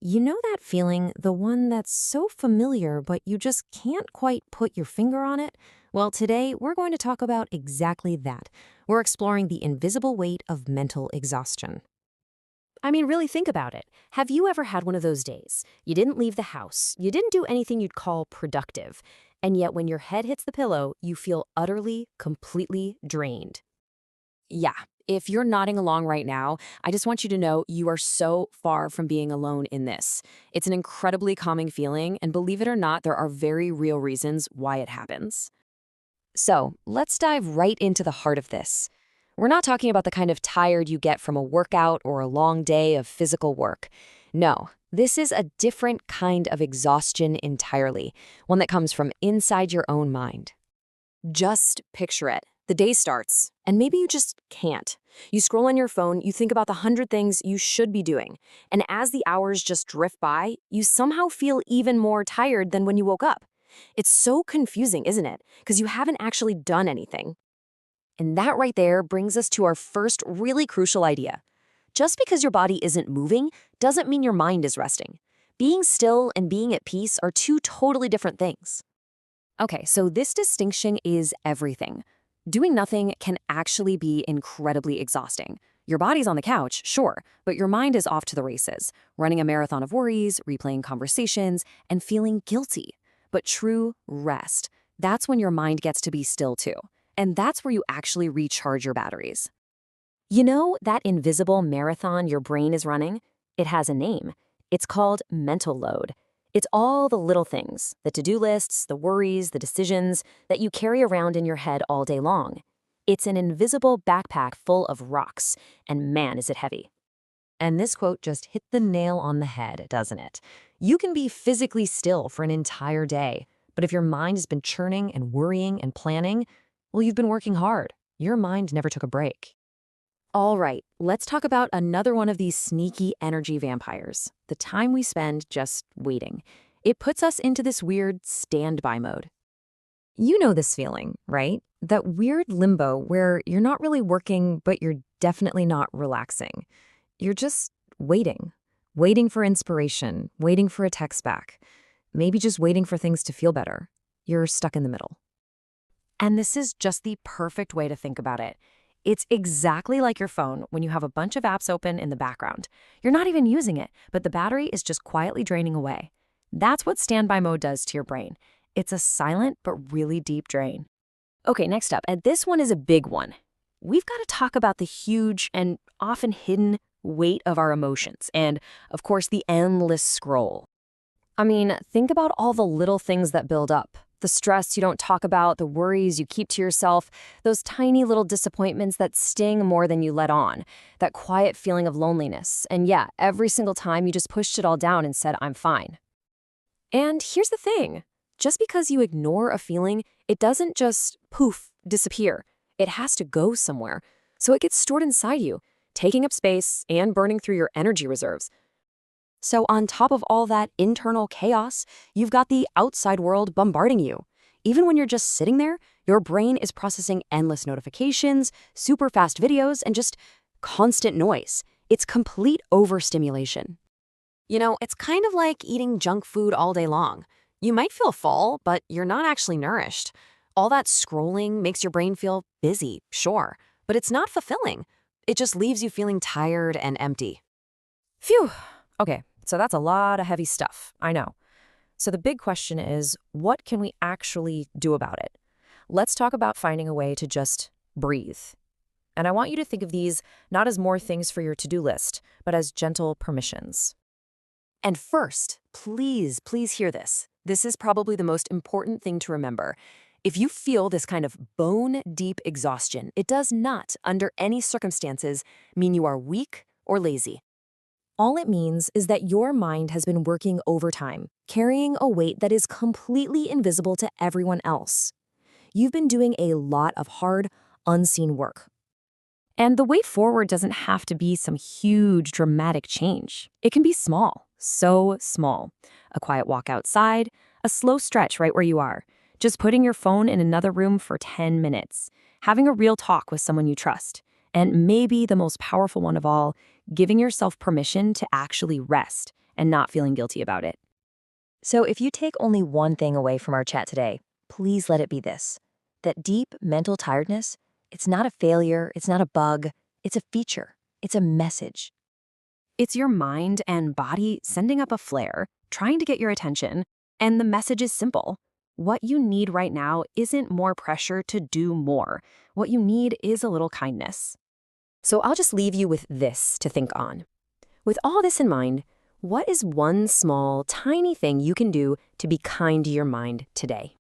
You know that feeling, the one that's so familiar, but you just can't quite put your finger on it? Well, today we're going to talk about exactly that. We're exploring the invisible weight of mental exhaustion. I mean, really think about it. Have you ever had one of those days? You didn't leave the house, you didn't do anything you'd call productive, and yet when your head hits the pillow, you feel utterly, completely drained. Yeah, if you're nodding along right now, I just want you to know you are so far from being alone in this. It's an incredibly calming feeling, and believe it or not, there are very real reasons why it happens. So, let's dive right into the heart of this. We're not talking about the kind of tired you get from a workout or a long day of physical work. No, this is a different kind of exhaustion entirely, one that comes from inside your own mind. Just picture it. The day starts, and maybe you just can't. You scroll on your phone, you think about the 100 things you should be doing, and as the hours just drift by, you somehow feel even more tired than when you woke up. It's so confusing, isn't it? Because you haven't actually done anything. And that right there brings us to our first really crucial idea. Just because your body isn't moving doesn't mean your mind is resting. Being still and being at peace are two totally different things. Okay, so this distinction is everything. Doing nothing can actually be incredibly exhausting. Your body's on the couch, sure, but your mind is off to the races, running a marathon of worries, replaying conversations, and feeling guilty. But true rest, that's when your mind gets to be still too. And that's where you actually recharge your batteries. You know that invisible marathon your brain is running? It has a name. It's called mental load. It's all the little things, the to-do lists, the worries, the decisions that you carry around in your head all day long. It's an invisible backpack full of rocks, and man, is it heavy. And this quote just hit the nail on the head, doesn't it? You can be physically still for an entire day, but if your mind has been churning and worrying and planning, well, you've been working hard. Your mind never took a break. All right, let's talk about another one of these sneaky energy vampires, the time we spend just waiting. It puts us into this weird standby mode. You know this feeling, right? That weird limbo where you're not really working, but you're definitely not relaxing. You're just waiting, waiting for inspiration, waiting for a text back, maybe just waiting for things to feel better. You're stuck in the middle. And this is just the perfect way to think about it. It's exactly like your phone when you have a bunch of apps open in the background. You're not even using it, but the battery is just quietly draining away. That's what standby mode does to your brain. It's a silent but really deep drain. Okay, next up, and this one is a big one. We've got to talk about the huge and often hidden weight of our emotions and, of course, the endless scroll. I mean, think about all the little things that build up. The stress you don't talk about, the worries you keep to yourself, those tiny little disappointments that sting more than you let on, that quiet feeling of loneliness. And yeah, every single time you just pushed it all down and said, I'm fine. And here's the thing. Just because you ignore a feeling, it doesn't just poof, disappear. It has to go somewhere. So it gets stored inside you, taking up space and burning through your energy reserves. So on top of all that internal chaos, you've got the outside world bombarding you. Even when you're just sitting there, your brain is processing endless notifications, super fast videos, and just constant noise. It's complete overstimulation. You know, it's kind of like eating junk food all day long. You might feel full, but you're not actually nourished. All that scrolling makes your brain feel busy, sure, but it's not fulfilling. It just leaves you feeling tired and empty. Phew. Okay, so that's a lot of heavy stuff, I know. So the big question is, what can we actually do about it? Let's talk about finding a way to just breathe. And I want you to think of these not as more things for your to-do list, but as gentle permissions. And first, please hear this. This is probably the most important thing to remember. If you feel this kind of bone-deep exhaustion, it does not, under any circumstances, mean you are weak or lazy. All it means is that your mind has been working overtime, carrying a weight that is completely invisible to everyone else. You've been doing a lot of hard, unseen work. And the way forward doesn't have to be some huge, dramatic change. It can be small, so small. A quiet walk outside, a slow stretch right where you are, just putting your phone in another room for 10 minutes, having a real talk with someone you trust, and maybe the most powerful one of all, giving yourself permission to actually rest and not feeling guilty about it. So if you take only one thing away from our chat today, please let it be this: that deep mental tiredness, it's not a failure, it's not a bug, it's a feature, it's a message. It's your mind and body sending up a flare, trying to get your attention, and the message is simple. What you need right now isn't more pressure to do more. What you need is a little kindness. So I'll just leave you with this to think on. With all this in mind, what is one small, tiny thing you can do to be kind to your mind today?